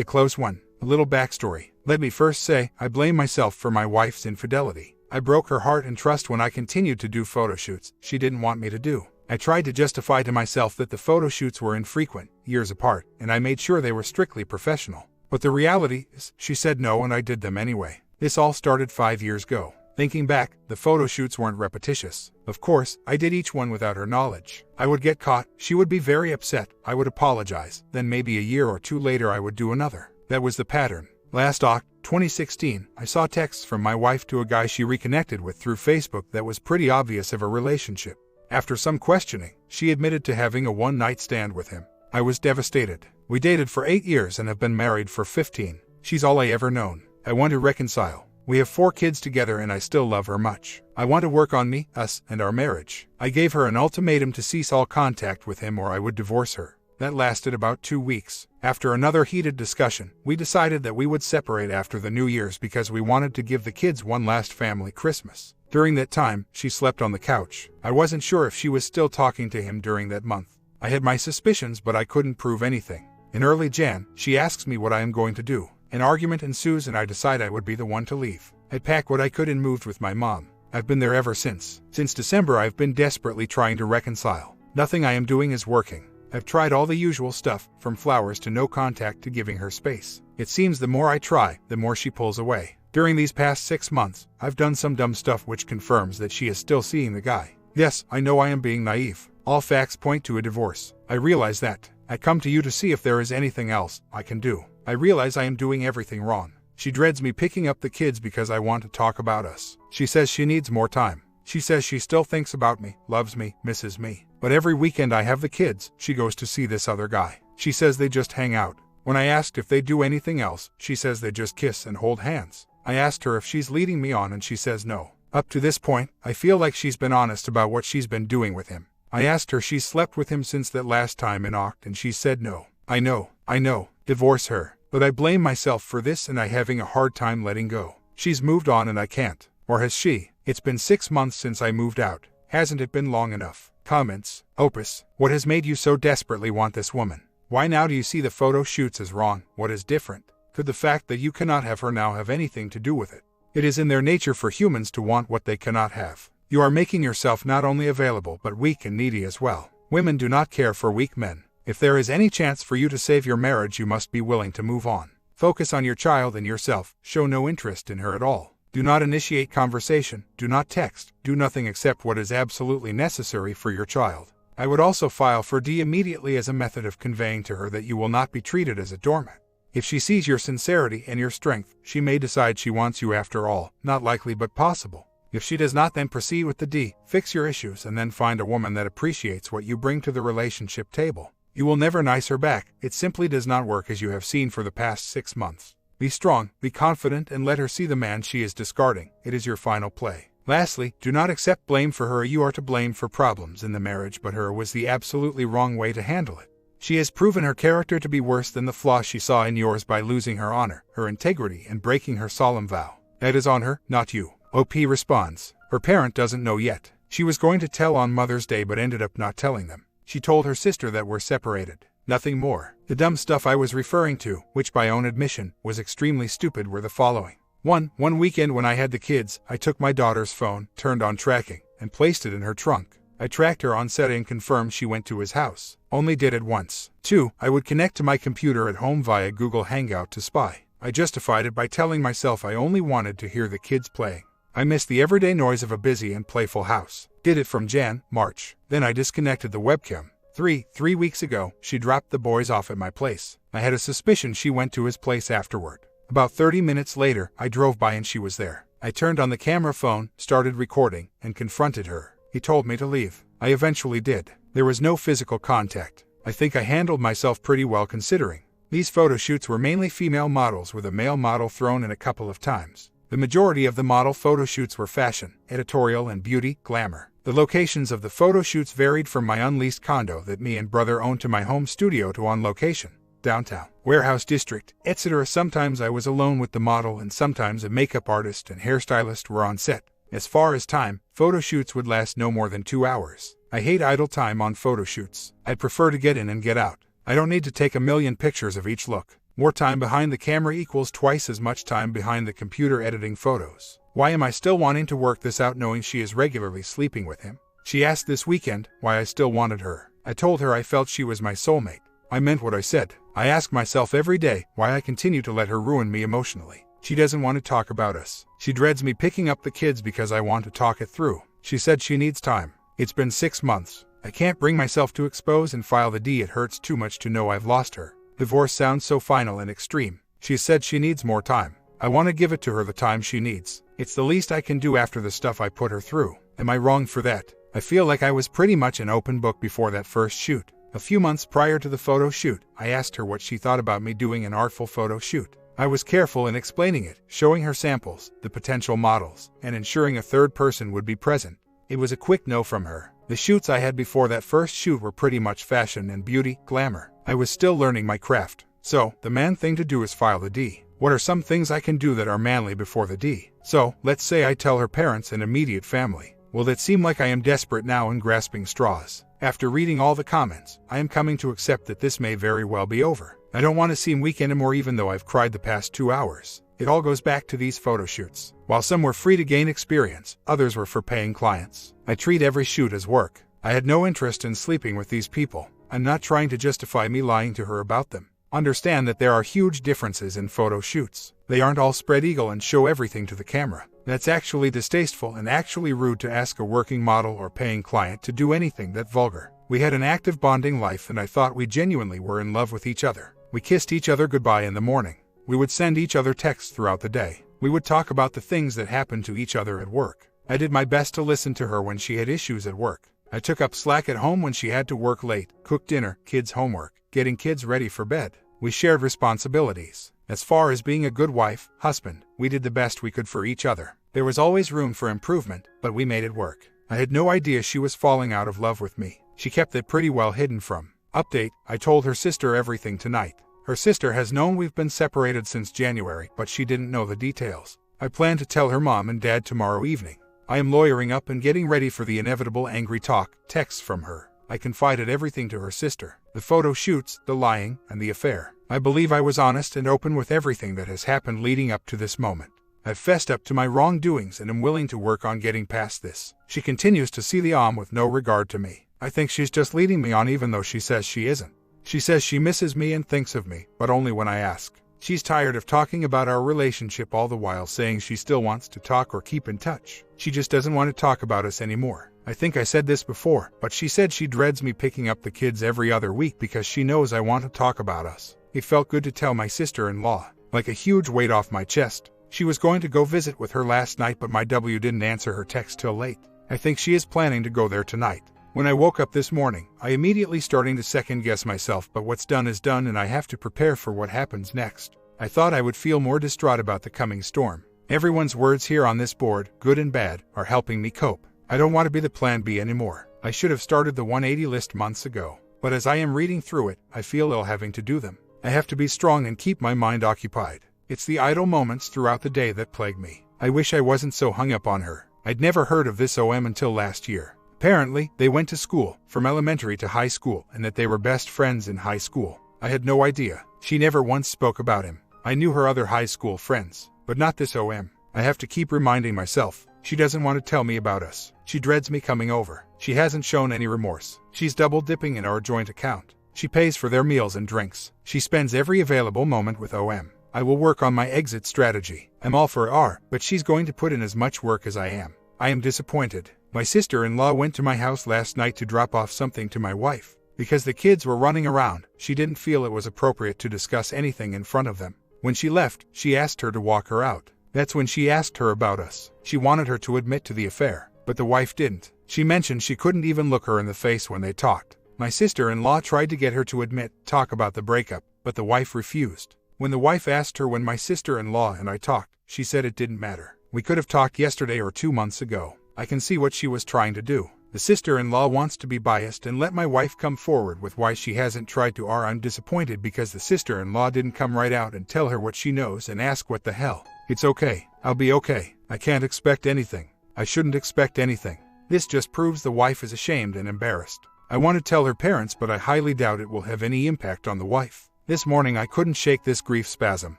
The close one. A little backstory. Let me first say, I blame myself for my wife's infidelity. I broke her heart and trust when I continued to do photo shoots she didn't want me to do. I tried to justify to myself that the photo shoots were infrequent, years apart, and I made sure they were strictly professional. But the reality is, she said no and I did them anyway. This all started 5 years ago. Thinking back, the photo shoots weren't repetitious. Of course, I did each one without her knowledge. I would get caught, she would be very upset, I would apologize, then maybe a year or two later I would do another. That was the pattern. Last Oct. 2016, I saw texts from my wife to a guy she reconnected with through Facebook that was pretty obvious of a relationship. After some questioning, she admitted to having a one-night stand with him. I was devastated. We dated for 8 years and have been married for 15. She's all I ever known. I want to reconcile. We have 4 kids together and I still love her much. I want to work on me, us, and our marriage. I gave her an ultimatum to cease all contact with him or I would divorce her. That lasted about 2 weeks. After another heated discussion, we decided that we would separate after the New Year's because we wanted to give the kids one last family Christmas. During that time, she slept on the couch. I wasn't sure if she was still talking to him during that month. I had my suspicions but I couldn't prove anything. In early Jan, she asks me what I am going to do. An argument ensues and I decide I would be the one to leave. I packed what I could and moved with my mom. I've been there ever since. Since December I've been desperately trying to reconcile. Nothing I am doing is working. I've tried all the usual stuff, from flowers to no contact to giving her space. It seems the more I try, the more she pulls away. During these past 6 months, I've done some dumb stuff which confirms that she is still seeing the guy. Yes, I know I am being naive. All facts point to a divorce. I realize that. I come to you to see if there is anything else I can do. I realize I am doing everything wrong. She dreads me picking up the kids because I want to talk about us. She says she needs more time. She says she still thinks about me, loves me, misses me. But every weekend I have the kids, she goes to see this other guy. She says they just hang out. When I asked if they do anything else, she says they just kiss and hold hands. I asked her if she's leading me on and she says no. Up to this point, I feel like she's been honest about what she's been doing with him. I asked her she's slept with him since that last time in Oct and she said no. I know, divorce her. But I blame myself for this and I'm having a hard time letting go. She's moved on and I can't. Or has she? It's been 6 months since I moved out. Hasn't it been long enough? Comments. Opus. What has made you so desperately want this woman? Why now do you see the photo shoots as wrong? What is different? Could the fact that you cannot have her now have anything to do with it? It is in their nature for humans to want what they cannot have. You are making yourself not only available but weak and needy as well. Women do not care for weak men. If there is any chance for you to save your marriage, you must be willing to move on. Focus on your child and yourself. Show no interest in her at all. Do not initiate conversation. Do not text. Do nothing except what is absolutely necessary for your child. I would also file for D immediately as a method of conveying to her that you will not be treated as a doormat. If she sees your sincerity and your strength, she may decide she wants you after all. Not likely but possible. If she does not, then proceed with the D. Fix your issues and then find a woman that appreciates what you bring to the relationship table. You will never nice her back. It simply does not work, as you have seen for the past 6 months. Be strong, be confident, and let her see the man she is discarding. It is your final play. Lastly, do not accept blame for her. You are to blame for problems in the marriage, but her was the absolutely wrong way to handle it. She has proven her character to be worse than the flaw she saw in yours by losing her honor, her integrity, and breaking her solemn vow. That is on her, not you. OP responds. Her parent doesn't know yet. She was going to tell on Mother's Day but ended up not telling them. She told her sister that we're separated. Nothing more. The dumb stuff I was referring to, which by own admission was extremely stupid, were the following. One weekend when I had the kids, I took my daughter's phone, turned on tracking, and placed it in her trunk. I tracked her on set and confirmed she went to his house. Only did it once. 2. I would connect to my computer at home via Google Hangout to spy. I justified it by telling myself I only wanted to hear the kids playing. I missed the everyday noise of a busy and playful house. Did it from March. Then I disconnected the webcam. 3 weeks ago, she dropped the boys off at my place. I had a suspicion she went to his place afterward. About 30 minutes later, I drove by and she was there. I turned on the camera phone, started recording, and confronted her. He told me to leave. I eventually did. There was no physical contact. I think I handled myself pretty well considering. These photo shoots were mainly female models with a male model thrown in a couple of times. The majority of the model photo shoots were fashion, editorial, and beauty, glamour. The locations of the photo shoots varied from my unleased condo that me and brother owned to my home studio to on location, downtown, warehouse district, etc. Sometimes I was alone with the model and sometimes a makeup artist and hairstylist were on set. As far as time, photo shoots would last no more than 2 hours. I hate idle time on photo shoots. I'd prefer to get in and get out. I don't need to take a million pictures of each look. More time behind the camera equals twice as much time behind the computer editing photos. Why am I still wanting to work this out knowing she is regularly sleeping with him? She asked this weekend why I still wanted her. I told her I felt she was my soulmate. I meant what I said. I ask myself every day why I continue to let her ruin me emotionally. She doesn't want to talk about us. She dreads me picking up the kids because I want to talk it through. She said she needs time. It's been 6 months. I can't bring myself to expose and file the D. It hurts too much to know I've lost her. Divorce sounds so final and extreme. She said she needs more time. I want to give it to her the time she needs. It's the least I can do after the stuff I put her through. Am I wrong for that? I feel like I was pretty much an open book before that first shoot. A few months prior to the photo shoot, I asked her what she thought about me doing an artful photo shoot. I was careful in explaining it, showing her samples, the potential models, and ensuring a third person would be present. It was a quick no from her. The shoots I had before that first shoot were pretty much fashion and beauty, glamour. I was still learning my craft. So, the man thing to do is file the D. What are some things I can do that are manly before the D? So, let's say I tell her parents and immediate family. Will that seem like I am desperate now and grasping straws? After reading all the comments, I am coming to accept that this may very well be over. I don't want to seem weak anymore even though I've cried the past 2 hours. It all goes back to these photo shoots. While some were free to gain experience, others were for paying clients. I treat every shoot as work. I had no interest in sleeping with these people. I'm not trying to justify me lying to her about them. Understand that there are huge differences in photo shoots. They aren't all spread eagle and show everything to the camera. That's actually distasteful and actually rude to ask a working model or paying client to do anything that vulgar. We had an active bonding life and I thought we genuinely were in love with each other. We kissed each other goodbye in the morning. We would send each other texts throughout the day. We would talk about the things that happened to each other at work. I did my best to listen to her when she had issues at work. I took up slack at home when she had to work late, cook dinner, kids' homework, getting kids ready for bed. We shared responsibilities. As far as being a good wife, husband, we did the best we could for each other. There was always room for improvement, but we made it work. I had no idea she was falling out of love with me. She kept it pretty well hidden from. Update, I told her sister everything tonight. Her sister has known we've been separated since January, but she didn't know the details. I plan to tell her mom and dad tomorrow evening. I am lawyering up and getting ready for the inevitable angry talk, texts from her. I confided everything to her sister. The photo shoots, the lying, and the affair. I believe I was honest and open with everything that has happened leading up to this moment. I've fessed up to my wrongdoings and am willing to work on getting past this. She continues to see the with no regard to me. I think she's just leading me on even though she says she isn't. She says she misses me and thinks of me, but only when I ask. She's tired of talking about our relationship all the while saying she still wants to talk or keep in touch. She just doesn't want to talk about us anymore. I think I said this before, but she said she dreads me picking up the kids every other week because she knows I want to talk about us. It felt good to tell my sister-in-law, like a huge weight off my chest. She was going to go visit with her last night, but my W didn't answer her text till late. I think she is planning to go there tonight. When I woke up this morning, I immediately starting to second-guess myself, but what's done is done and I have to prepare for what happens next. I thought I would feel more distraught about the coming storm. Everyone's words here on this board, good and bad, are helping me cope. I don't want to be the plan B anymore. I should have started the 180 list months ago. But as I am reading through it, I feel ill having to do them. I have to be strong and keep my mind occupied. It's the idle moments throughout the day that plague me. I wish I wasn't so hung up on her. I'd never heard of this until last year. Apparently, they went to school, from elementary to high school, and that they were best friends in high school. I had no idea. She never once spoke about him. I knew her other high school friends, but not this I have to keep reminding myself. She doesn't want to tell me about us. She dreads me coming over. She hasn't shown any remorse. She's double-dipping in our joint account. She pays for their meals and drinks. She spends every available moment with I will work on my exit strategy. I'm all for R, but she's going to put in as much work as I am. I am disappointed. My sister-in-law went to my house last night to drop off something to my wife. Because the kids were running around, she didn't feel it was appropriate to discuss anything in front of them. When she left, she asked her to walk her out. That's when she asked her about us. She wanted her to admit to the affair, but the wife didn't. She mentioned she couldn't even look her in the face when they talked. My sister-in-law tried to get her to talk about the breakup, but the wife refused. When the wife asked her when my sister-in-law and I talked, she said it didn't matter. We could have talked yesterday or 2 months ago. I can see what she was trying to do. The sister-in-law wants to be biased and let my wife come forward with why she hasn't tried to I'm disappointed because the sister-in-law didn't come right out and tell her what she knows and ask what the hell. It's okay. I'll be okay. I can't expect anything. I shouldn't expect anything. This just proves the wife is ashamed and embarrassed. I want to tell her parents, but I highly doubt it will have any impact on the wife. This morning I couldn't shake this grief spasm.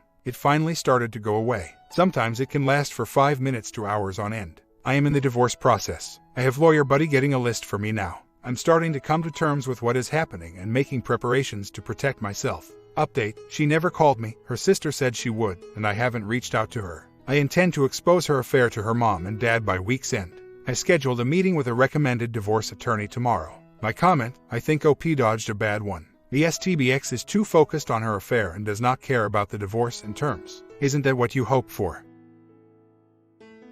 It finally started to go away. Sometimes it can last for 5 minutes to hours on end. I am in the divorce process. I have lawyer buddy getting a list for me now. I'm starting to come to terms with what is happening and making preparations to protect myself. Update: she never called me. Her sister said she would, and I haven't reached out to her. I intend to expose her affair to her mom and dad by week's end. I scheduled a meeting with a recommended divorce attorney tomorrow. My comment: I think OP dodged a bad one. The STBX is too focused on her affair and does not care about the divorce and terms. Isn't that what you hoped for?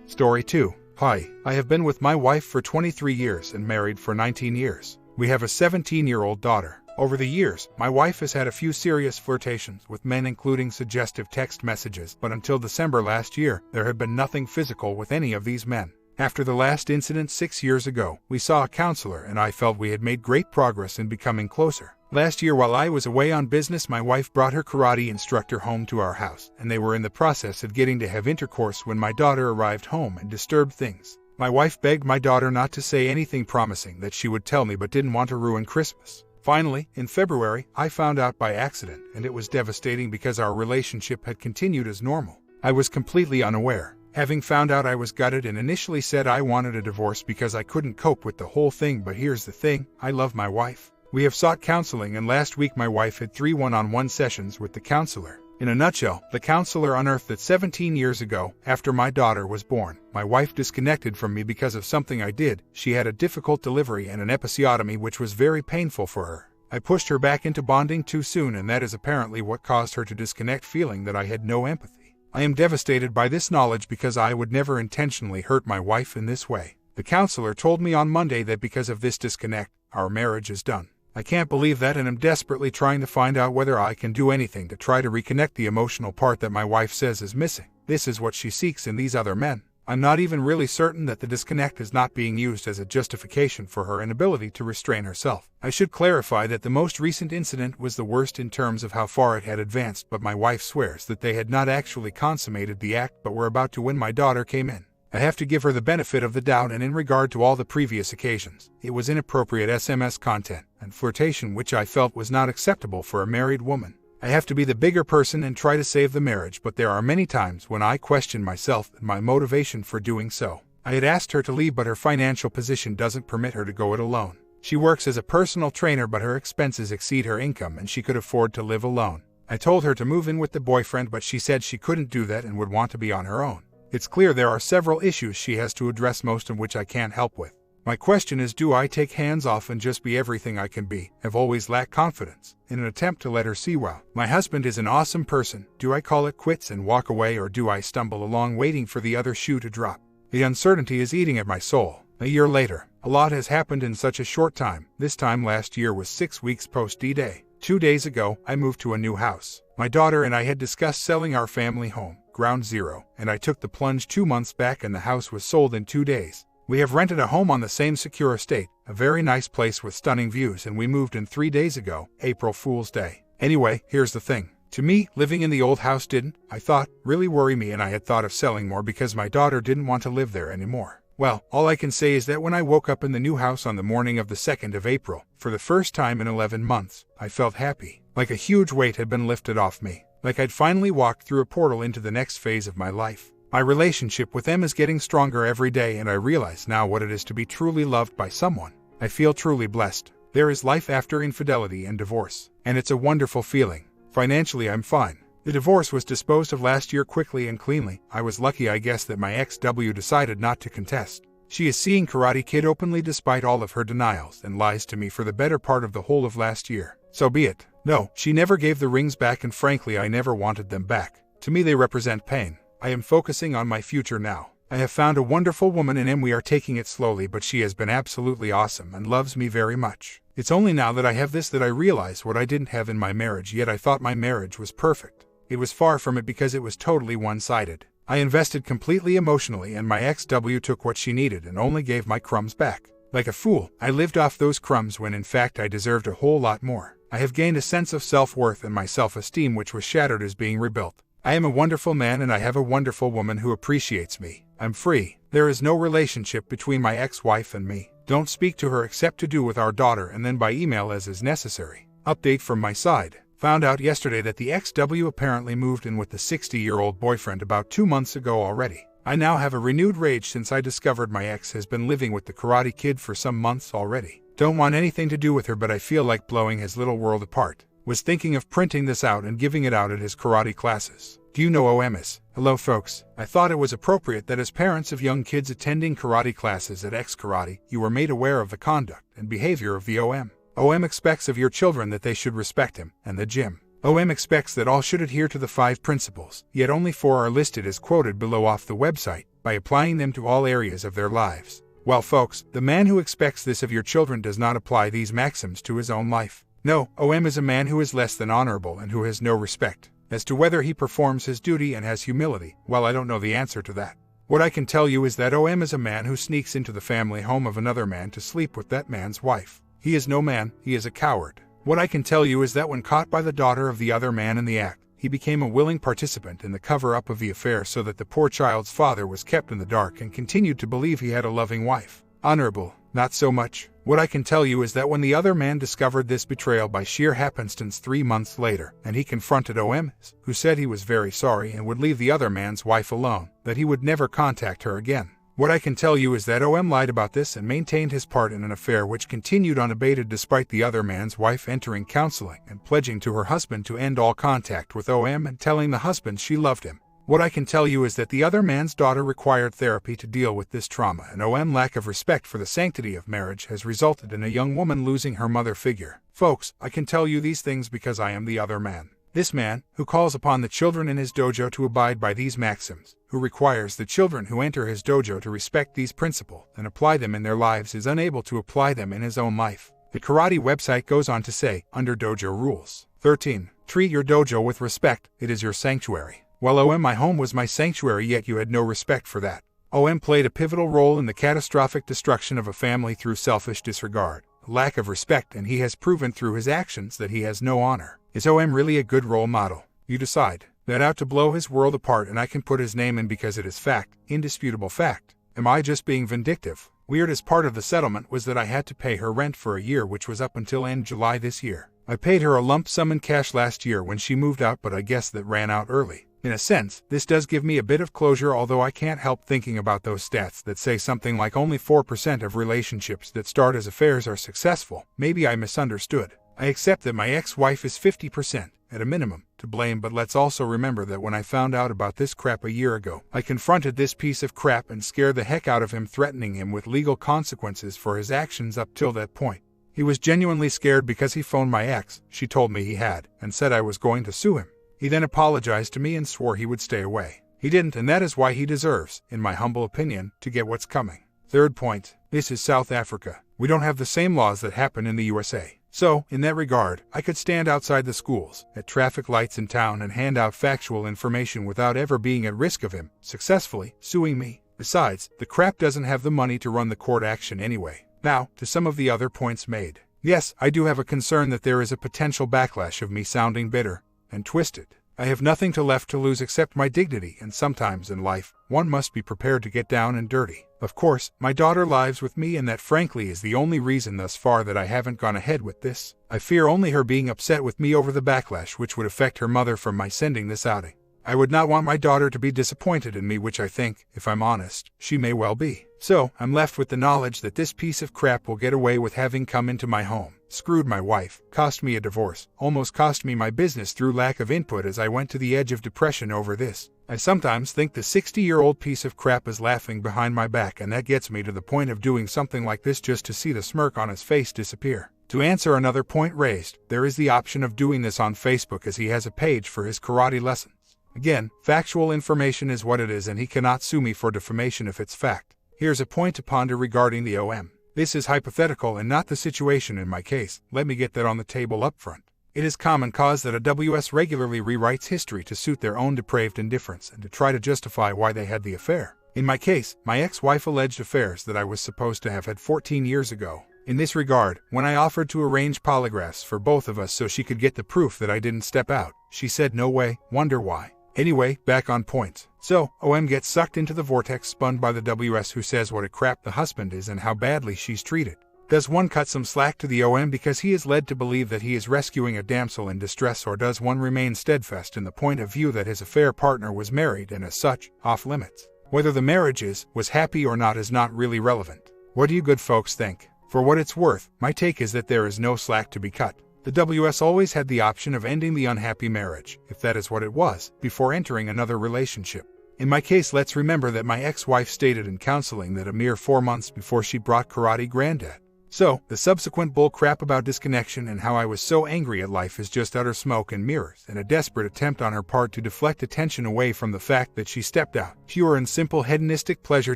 Story 2. Hi, I have been with my wife for 23 years and married for 19 years. We have a 17-year-old daughter. Over the years, my wife has had a few serious flirtations with men, including suggestive text messages, but until December last year, there had been nothing physical with any of these men. After the last incident 6 years ago, we saw a counselor and I felt we had made great progress in becoming closer. Last year, while I was away on business, my wife brought her karate instructor home to our house, and they were in the process of getting to have intercourse when my daughter arrived home and disturbed things. My wife begged my daughter not to say anything, promising that she would tell me, but didn't want to ruin Christmas. Finally, in February, I found out by accident, and it was devastating because our relationship had continued as normal. I was completely unaware. Having found out, I was gutted and initially said I wanted a divorce because I couldn't cope with the whole thing, but here's the thing: I love my wife. We have sought counseling, and last week my wife had 3 one-on-one sessions with the counselor. In a nutshell, the counselor unearthed that 17 years ago, after my daughter was born, my wife disconnected from me because of something I did. She had a difficult delivery and an episiotomy, which was very painful for her. I pushed her back into bonding too soon, and that is apparently what caused her to disconnect, feeling that I had no empathy. I am devastated by this knowledge because I would never intentionally hurt my wife in this way. The counselor told me on Monday that because of this disconnect, our marriage is done. I can't believe that, and am desperately trying to find out whether I can do anything to try to reconnect the emotional part that my wife says is missing. This is what she seeks in these other men. I'm not even really certain that the disconnect is not being used as a justification for her inability to restrain herself. I should clarify that the most recent incident was the worst in terms of how far it had advanced, but my wife swears that they had not actually consummated the act but were about to when my daughter came in. I have to give her the benefit of the doubt, and in regard to all the previous occasions, it was inappropriate SMS content and flirtation which I felt was not acceptable for a married woman. I have to be the bigger person and try to save the marriage, but there are many times when I question myself and my motivation for doing so. I had asked her to leave, but her financial position doesn't permit her to go it alone. She works as a personal trainer, but her expenses exceed her income and she could afford to live alone. I told her to move in with the boyfriend, but she said she couldn't do that and would want to be on her own. It's clear there are several issues she has to address, most of which I can't help with. My question is, do I take hands off and just be everything I can be? Have always lacked confidence. In an attempt to let her see, wow, my husband is an awesome person, do I call it quits and walk away, or do I stumble along waiting for the other shoe to drop? The uncertainty is eating at my soul. A year later, a lot has happened in such a short time. This time last year was 6 weeks post D-Day. 2 days ago, I moved to a new house. My daughter and I had discussed selling our family home, Ground Zero, and I took the plunge 2 months back, and the house was sold in 2 days. We have rented a home on the same secure estate, a very nice place with stunning views, and we moved in 3 days ago, April Fool's Day. Anyway, here's the thing. To me, living in the old house didn't, I thought, really worry me, and I had thought of selling more because my daughter didn't want to live there anymore. Well, all I can say is that when I woke up in the new house on the morning of the 2nd of April, for the first time in 11 months, I felt happy, like a huge weight had been lifted off me, like I'd finally walked through a portal into the next phase of my life. My relationship with them is getting stronger every day, and I realize now what it is to be truly loved by someone. I feel truly blessed. There is life after infidelity and divorce, and it's a wonderful feeling. Financially, I'm fine. The divorce was disposed of last year quickly and cleanly. I was lucky, I guess, that my ex-W decided not to contest. She is seeing Karate Kid openly despite all of her denials and lies to me for the better part of the whole of last year. So be it. No, she never gave the rings back, and frankly I never wanted them back. To me they represent pain. I am focusing on my future now. I have found a wonderful woman in M. We are taking it slowly, but she has been absolutely awesome and loves me very much. It's only now that I have this that I realize what I didn't have in my marriage, yet I thought my marriage was perfect. It was far from it because it was totally one-sided. I invested completely emotionally, and my ex-W took what she needed and only gave my crumbs back. Like a fool, I lived off those crumbs when in fact I deserved a whole lot more. I have gained a sense of self-worth, and my self-esteem, which was shattered, is being rebuilt. I am a wonderful man, and I have a wonderful woman who appreciates me. I'm free. There is no relationship between my ex-wife and me. Don't speak to her except to do with our daughter, and then by email as is necessary. Update from my side. Found out yesterday that the XW apparently moved in with the 60-year-old boyfriend about 2 months ago already. I now have a renewed rage since I discovered my ex has been living with the Karate Kid for some months already. Don't want anything to do with her, but I feel like blowing his little world apart. Was thinking of printing this out and giving it out at his karate classes. Do you know OMs? Hello folks. I thought it was appropriate that as parents of young kids attending karate classes at X Karate, you were made aware of the conduct and behavior of the OM. OM expects of your children that they should respect him and the gym. OM expects that all should adhere to the 5 principles, yet only 4 are listed as quoted below off the website, by applying them to all areas of their lives. Well folks, the man who expects this of your children does not apply these maxims to his own life. No, OM is a man who is less than honorable and who has no respect. As to whether he performs his duty and has humility, well, I don't know the answer to that. What I can tell you is that OM is a man who sneaks into the family home of another man to sleep with that man's wife. He is no man, he is a coward. What I can tell you is that when caught by the daughter of the other man in the act, he became a willing participant in the cover-up of the affair so that the poor child's father was kept in the dark and continued to believe he had a loving wife. Honorable, not so much. What I can tell you is that when the other man discovered this betrayal by sheer happenstance 3 months later, and he confronted OM, who said he was very sorry and would leave the other man's wife alone, that he would never contact her again. What I can tell you is that OM lied about this and maintained his part in an affair which continued unabated despite the other man's wife entering counseling and pledging to her husband to end all contact with OM and telling the husband she loved him. What I can tell you is that the other man's daughter required therapy to deal with this trauma, and OM's lack of respect for the sanctity of marriage has resulted in a young woman losing her mother figure. Folks, I can tell you these things because I am the other man. This man, who calls upon the children in his dojo to abide by these maxims, who requires the children who enter his dojo to respect these principles and apply them in their lives, is unable to apply them in his own life. The karate website goes on to say, under dojo rules 13, treat your dojo with respect, it is your sanctuary. Well, OM, my home was my sanctuary, yet you had no respect for that. OM played a pivotal role in the catastrophic destruction of a family through selfish disregard, lack of respect, and he has proven through his actions that he has no honor. Is OM really a good role model? You decide. That out to blow his world apart, and I can put his name in because it is fact, indisputable fact. Am I just being vindictive? Weird as part of the settlement was that I had to pay her rent for a year, which was up until end July this year. I paid her a lump sum in cash last year when she moved out, but I guess that ran out early. In a sense, this does give me a bit of closure, although I can't help thinking about those stats that say something like only 4% of relationships that start as affairs are successful. Maybe I misunderstood. I accept that my ex-wife is 50%, at a minimum, to blame, but let's also remember that when I found out about this crap a year ago, I confronted this piece of crap and scared the heck out of him, threatening him with legal consequences for his actions up till that point. He was genuinely scared because he phoned my ex, she told me he had, and said I was going to sue him. He then apologized to me and swore he would stay away. He didn't, and that is why he deserves, in my humble opinion, to get what's coming. Third point, this is South Africa. We don't have the same laws that happen in the USA. So, in that regard, I could stand outside the schools, at traffic lights in town, and hand out factual information without ever being at risk of him successfully suing me. Besides, the crap doesn't have the money to run the court action anyway. Now, to some of the other points made. Yes, I do have a concern that there is a potential backlash of me sounding bitter and twisted. I have nothing left to lose except my dignity, and sometimes in life, one must be prepared to get down and dirty. Of course, my daughter lives with me, and that frankly is the only reason thus far that I haven't gone ahead with this. I fear only her being upset with me over the backlash which would affect her mother from my sending this outing. I would not want my daughter to be disappointed in me, which I think, if I'm honest, she may well be. So, I'm left with the knowledge that this piece of crap will get away with having come into my home, screwed my wife, cost me a divorce, almost cost me my business through lack of input as I went to the edge of depression over this. I sometimes think the 60-year-old piece of crap is laughing behind my back, and that gets me to the point of doing something like this just to see the smirk on his face disappear. To answer another point raised, there is the option of doing this on Facebook, as he has a page for his karate lessons. Again, factual information is what it is, and he cannot sue me for defamation if it's fact. Here's a point to ponder regarding the OM. This is hypothetical and not the situation in my case. Let me get that on the table up front. It is common cause that a WS regularly rewrites history to suit their own depraved indifference and to try to justify why they had the affair. In my case, my ex-wife alleged affairs that I was supposed to have had 14 years ago. In this regard, when I offered to arrange polygraphs for both of us so she could get the proof that I didn't step out, she said no way. Wonder why. Anyway, back on point. So, OM gets sucked into the vortex spun by the WS, who says what a crap the husband is and how badly she's treated. Does one cut some slack to the OM because he is led to believe that he is rescuing a damsel in distress, or does one remain steadfast in the point of view that his affair partner was married and as such, off limits? Whether the marriage was happy or not is not really relevant. What do you good folks think? For what it's worth, my take is that there is no slack to be cut. The WS always had the option of ending the unhappy marriage, if that is what it was, before entering another relationship. In my case, let's remember that my ex-wife stated in counseling that a mere 4 months before she brought Karate Granddad. So, the subsequent bull crap about disconnection and how I was so angry at life is just utter smoke and mirrors, and a desperate attempt on her part to deflect attention away from the fact that she stepped out, pure and simple hedonistic pleasure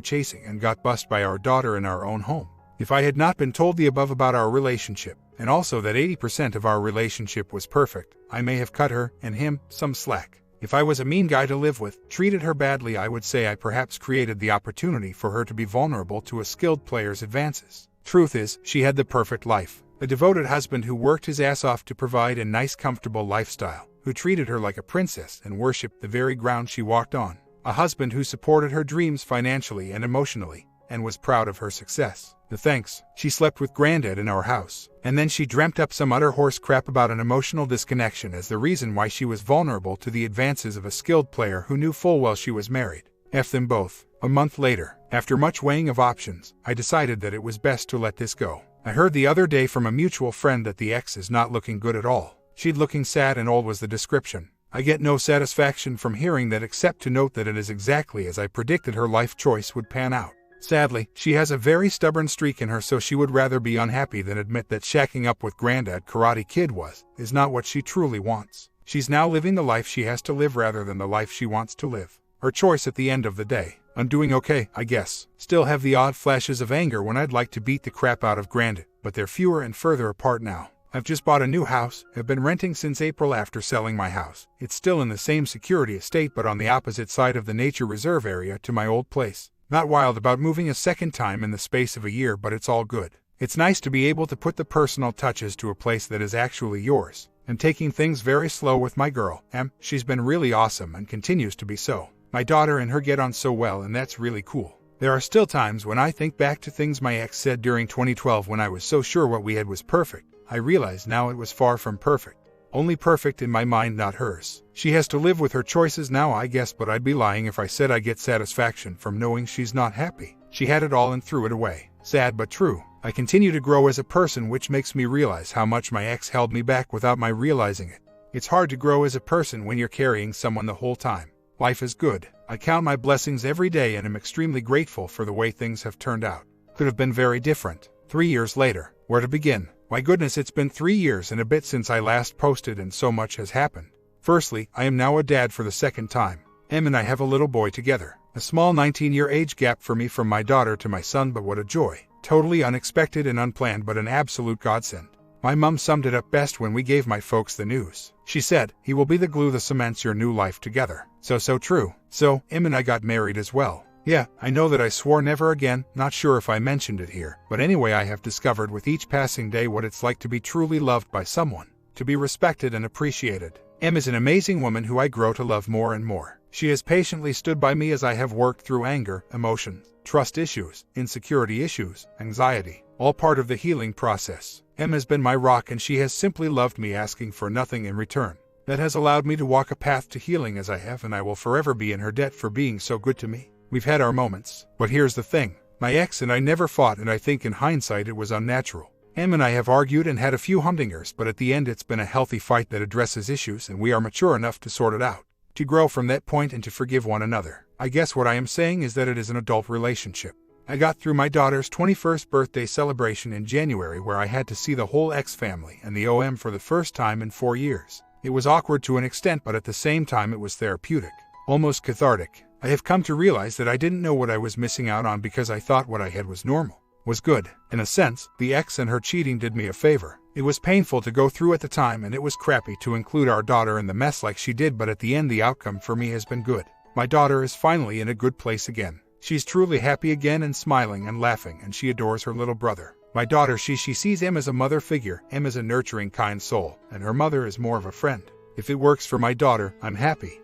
chasing, and got bussed by our daughter in our own home. If I had not been told the above about our relationship, and also that 80% of our relationship was perfect, I may have cut her, and him, some slack. If I was a mean guy to live with, treated her badly, I would say I perhaps created the opportunity for her to be vulnerable to a skilled player's advances. Truth is, she had the perfect life. A devoted husband who worked his ass off to provide a nice, comfortable lifestyle, who treated her like a princess and worshipped the very ground she walked on. A husband who supported her dreams financially and emotionally, and was proud of her success. The thanks, she slept with Granddad in our house, and then she dreamt up some utter horse crap about an emotional disconnection as the reason why she was vulnerable to the advances of a skilled player who knew full well she was married. F them both. A month later, after much weighing of options, I decided that it was best to let this go. I heard the other day from a mutual friend that the ex is not looking good at all. She'd looking sad and old was the description. I get no satisfaction from hearing that except to note that it is exactly as I predicted her life choice would pan out. Sadly, she has a very stubborn streak in her, so she would rather be unhappy than admit that shacking up with Granddad Karate Kid is not what she truly wants. She's now living the life she has to live rather than the life she wants to live. Her choice at the end of the day. I'm doing okay, I guess. Still have the odd flashes of anger when I'd like to beat the crap out of Granddad, but they're fewer and further apart now. I've just bought a new house, have been renting since April after selling my house. It's still in the same security estate but on the opposite side of the nature reserve area to my old place. Not wild about moving a second time in the space of a year, but it's all good. It's nice to be able to put the personal touches to a place that is actually yours. And taking things very slow with my girl, Em. She's been really awesome and continues to be so. My daughter and her get on so well, and that's really cool. There are still times when I think back to things my ex said during 2012 when I was so sure what we had was perfect. I realize now it was far from perfect. Only perfect in my mind, not hers. She has to live with her choices now, I guess, but I'd be lying if I said I get satisfaction from knowing she's not happy. She had it all and threw it away. Sad but true. I continue to grow as a person, which makes me realize how much my ex held me back without my realizing it. It's hard to grow as a person when you're carrying someone the whole time. Life is good. I count my blessings every day and am extremely grateful for the way things have turned out. Could have been very different. 3 years later. Where to begin? My goodness, it's been 3 years and a bit since I last posted, and so much has happened. Firstly, I am now a dad for the second time. Em and I have a little boy together. A small 19-year age gap for me from my daughter to my son, but what a joy. Totally unexpected and unplanned, but an absolute godsend. My mum summed it up best when we gave my folks the news. She said, "He will be the glue that cements your new life together." So true. So, Em and I got married as well. Yeah, I know that I swore never again, not sure if I mentioned it here, but anyway, I have discovered with each passing day what it's like to be truly loved by someone, to be respected and appreciated. Em is an amazing woman who I grow to love more and more. She has patiently stood by me as I have worked through anger, emotions, trust issues, insecurity issues, anxiety, all part of the healing process. Em has been my rock, and she has simply loved me, asking for nothing in return. That has allowed me to walk a path to healing as I have, and I will forever be in her debt for being so good to me. We've had our moments, but here's the thing. My ex and I never fought, and I think in hindsight it was unnatural. Em and I have argued and had a few humdingers, but at the end it's been a healthy fight that addresses issues, and we are mature enough to sort it out, to grow from that point and to forgive one another. I guess what I am saying is that it is an adult relationship. I got through my daughter's 21st birthday celebration in January, where I had to see the whole ex family and the OM for the first time in 4 years. It was awkward to an extent, but at the same time it was therapeutic, almost cathartic. I have come to realize that I didn't know what I was missing out on because I thought what I had was normal, was good. In a sense, the ex and her cheating did me a favor. It was painful to go through at the time, and it was crappy to include our daughter in the mess like she did, but at the end the outcome for me has been good. My daughter is finally in a good place again. She's truly happy again and smiling and laughing, and she adores her little brother. My daughter, she sees Em as a mother figure, Em as a nurturing, kind soul, and her mother is more of a friend. If it works for my daughter, I'm happy.